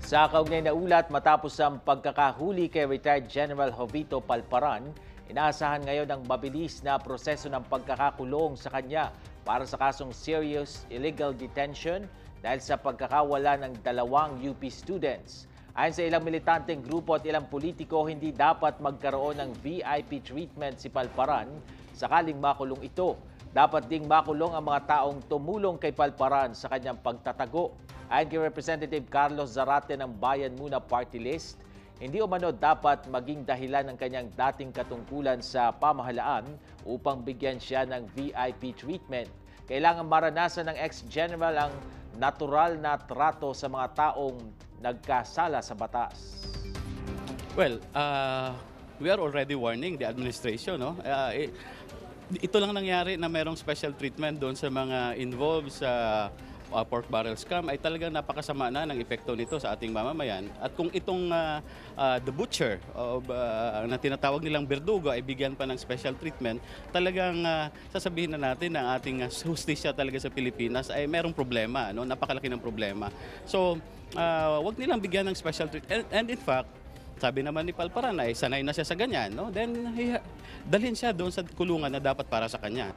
Sa kaugnay na ulat matapos ang pagkakahuli kay retired General Jovito Palparan, inaasahan ngayon ang mabilis na proseso ng pagkakakulong sa kanya para sa kasong serious illegal detention dahil sa pagkakawala ng 2 UP students. Ayon sa ilang militanteng grupo at ilang politiko, hindi dapat magkaroon ng VIP treatment si Palparan sakaling makulong ito. Dapat ding makulong ang mga taong tumulong kay Palparan sa kanyang pagtatago. Ayon kay Representative Carlos Zarate ng Bayan Muna Party List, hindi umano dapat maging dahilan ng kanyang dating katungkulan sa pamahalaan upang bigyan siya ng VIP treatment. Kailangan maranasan ng ex-general ang natural na trato sa mga taong nagkasala sa batas. Well, we are already warning the administration, no? Ito lang nangyari na merong special treatment doon sa mga involved sa pork barrel scam ay talagang napakasama na ng epekto nito sa ating mamamayan. At kung itong the butcher na tinatawag nilang berdugo ay bigyan pa ng special treatment, talagang sasabihin na natin na ang ating hustisya talaga sa Pilipinas ay merong problema, no? Napakalaki ng problema. So, wag nilang bigyan ng special treatment. And in fact, sabi naman ni Palparan ay sanay na siya sa ganyan, no? Then dalhin siya doon sa kulungan na dapat para sa kanya.